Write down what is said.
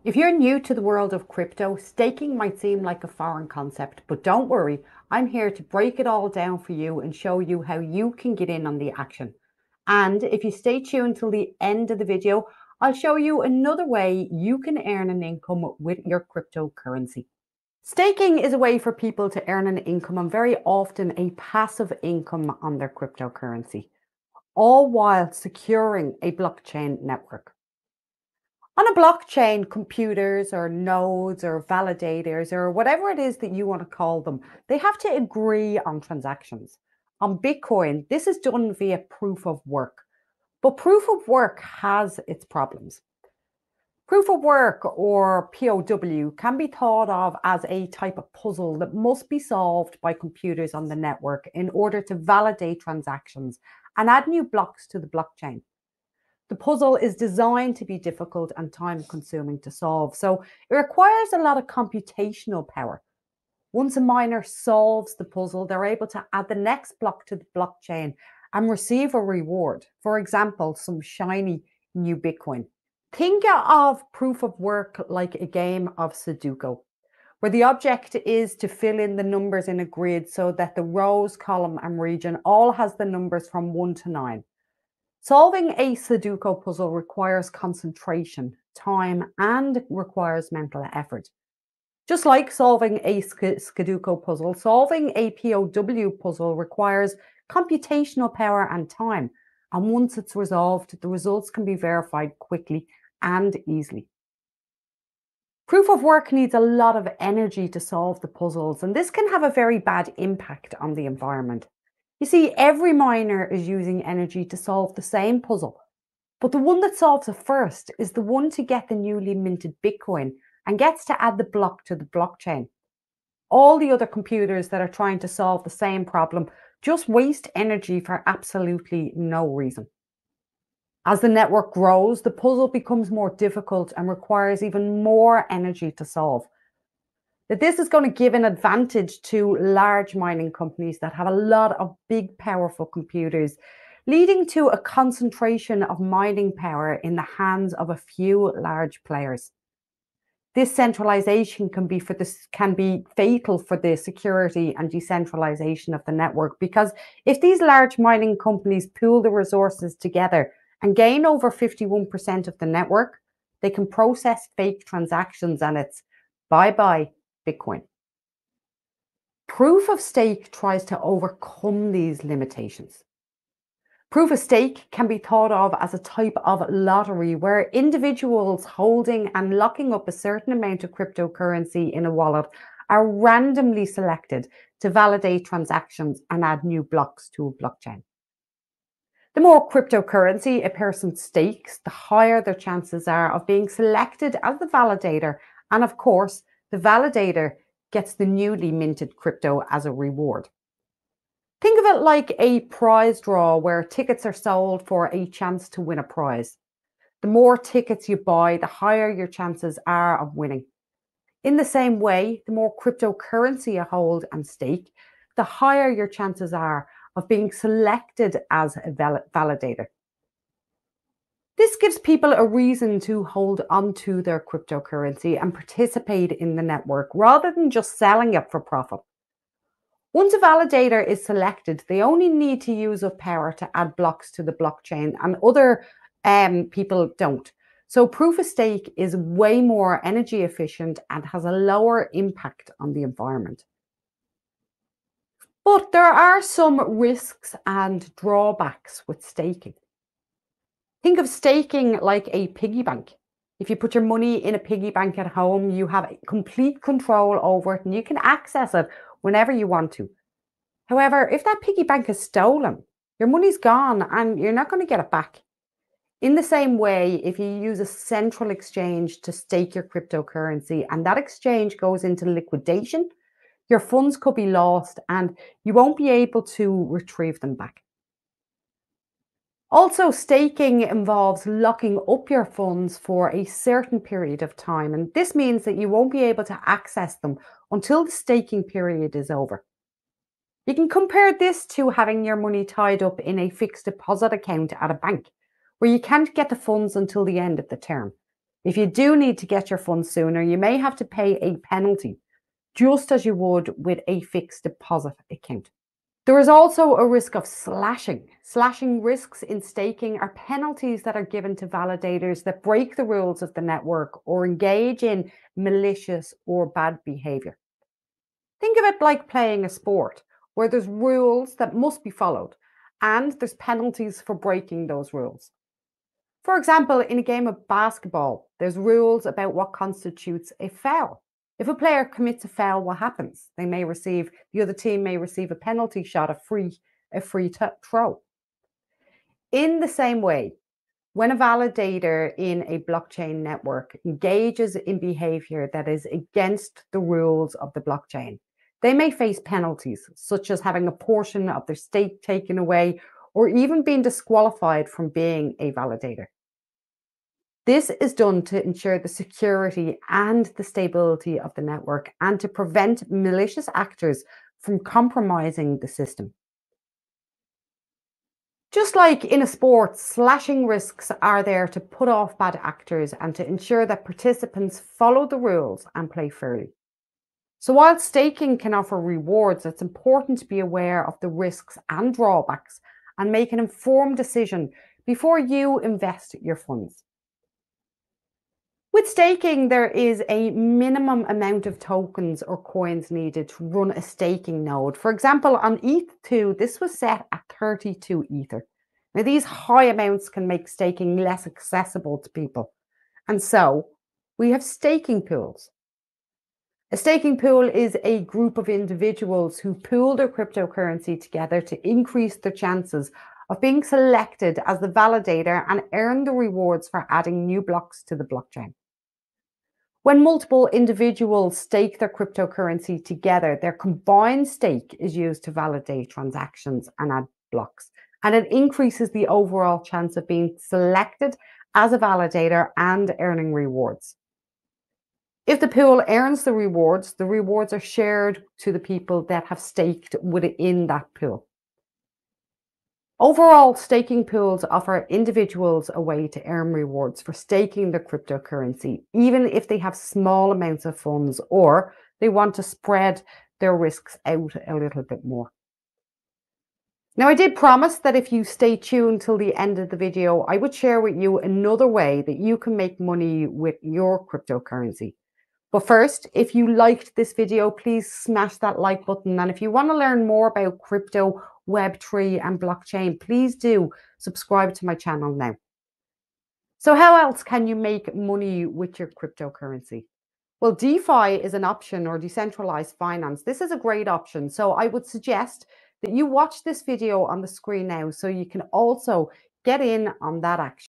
If you're new to the world of crypto, staking might seem like a foreign concept, but don't worry, I'm here to break it all down for you and show you how you can get in on the action. And if you stay tuned till the end of the video, I'll show you another way you can earn an income with your cryptocurrency. Staking is a way for people to earn an income and very often a passive income on their cryptocurrency, all while securing a blockchain network. On a blockchain, computers or nodes or validators or whatever it is that you want to call them, they have to agree on transactions. On Bitcoin, this is done via proof of work. But proof of work has its problems. Proof of work, or POW, can be thought of as a type of puzzle that must be solved by computers on the network in order to validate transactions and add new blocks to the blockchain. The puzzle is designed to be difficult and time consuming to solve, so it requires a lot of computational power. Once a miner solves the puzzle, they're able to add the next block to the blockchain and receive a reward. For example, some shiny new Bitcoin. Think of proof of work like a game of Sudoku, where the object is to fill in the numbers in a grid so that the rows, column, and region all has the numbers from 1 to 9. Solving a Sudoku puzzle requires concentration, time, and requires mental effort. Just like solving a Sudoku puzzle, solving a POW puzzle requires computational power and time. And once it's resolved, the results can be verified quickly and easily. Proof of work needs a lot of energy to solve the puzzles, and this can have a very bad impact on the environment. You see, every miner is using energy to solve the same puzzle, but the one that solves it first is the one to get the newly minted Bitcoin and gets to add the block to the blockchain. All the other computers that are trying to solve the same problem just waste energy for absolutely no reason. As the network grows, the puzzle becomes more difficult and requires even more energy to solve. That this is going to give an advantage to large mining companies that have a lot of big, powerful computers, leading to a concentration of mining power in the hands of a few large players. This centralization can be fatal for the security and decentralization of the network, because if these large mining companies pool the resources together and gain over 51% of the network, they can process fake transactions and it's bye bye Bitcoin. Proof of stake tries to overcome these limitations. Proof of stake can be thought of as a type of lottery where individuals holding and locking up a certain amount of cryptocurrency in a wallet are randomly selected to validate transactions and add new blocks to a blockchain. The more cryptocurrency a person stakes, the higher their chances are of being selected as the validator, and of course, the validator gets the newly minted crypto as a reward. Think of it like a prize draw where tickets are sold for a chance to win a prize. The more tickets you buy, the higher your chances are of winning. In the same way, the more cryptocurrency you hold and stake, the higher your chances are of being selected as a validator. This gives people a reason to hold onto their cryptocurrency and participate in the network rather than just selling it for profit. Once a validator is selected, they only need to use up power to add blocks to the blockchain, and other people don't. So proof of stake is way more energy efficient and has a lower impact on the environment. But there are some risks and drawbacks with staking. Think of staking like a piggy bank. If you put your money in a piggy bank at home, you have complete control over it and you can access it whenever you want to. However, if that piggy bank is stolen, your money's gone and you're not going to get it back. In the same way, if you use a central exchange to stake your cryptocurrency and that exchange goes into liquidation, your funds could be lost and you won't be able to retrieve them back. Also, staking involves locking up your funds for a certain period of time, and this means that you won't be able to access them until the staking period is over. You can compare this to having your money tied up in a fixed deposit account at a bank, where you can't get the funds until the end of the term. If you do need to get your funds sooner, you may have to pay a penalty, just as you would with a fixed deposit account. There is also a risk of slashing. Slashing risks in staking are penalties that are given to validators that break the rules of the network or engage in malicious or bad behavior. Think of it like playing a sport where there's rules that must be followed and there's penalties for breaking those rules. For example, in a game of basketball, there's rules about what constitutes a foul. If a player commits a foul, what happens? The other team may receive a penalty shot, a free throw. In the same way, when a validator in a blockchain network engages in behavior that is against the rules of the blockchain, they may face penalties, such as having a portion of their stake taken away or even being disqualified from being a validator. This is done to ensure the security and the stability of the network and to prevent malicious actors from compromising the system. Just like in a sport, slashing risks are there to put off bad actors and to ensure that participants follow the rules and play fairly. So while staking can offer rewards, it's important to be aware of the risks and drawbacks and make an informed decision before you invest your funds. With staking, there is a minimum amount of tokens or coins needed to run a staking node. For example, on ETH2, this was set at 32 Ether. Now, these high amounts can make staking less accessible to people. And so we have staking pools. A staking pool is a group of individuals who pool their cryptocurrency together to increase their chances of being selected as the validator and earn the rewards for adding new blocks to the blockchain. When multiple individuals stake their cryptocurrency together, their combined stake is used to validate transactions and add blocks, and it increases the overall chance of being selected as a validator and earning rewards. If the pool earns the rewards are shared to the people that have staked within that pool. Overall, staking pools offer individuals a way to earn rewards for staking their cryptocurrency, even if they have small amounts of funds or they want to spread their risks out a little bit more. Now, I did promise that if you stay tuned till the end of the video, I would share with you another way that you can make money with your cryptocurrency. But first, if you liked this video, please smash that like button. And if you want to learn more about crypto, Web3 and blockchain, please do subscribe to my channel now. So how else can you make money with your cryptocurrency? Well, DeFi is an option, or decentralized finance. This is a great option. So I would suggest that you watch this video on the screen now so you can also get in on that action.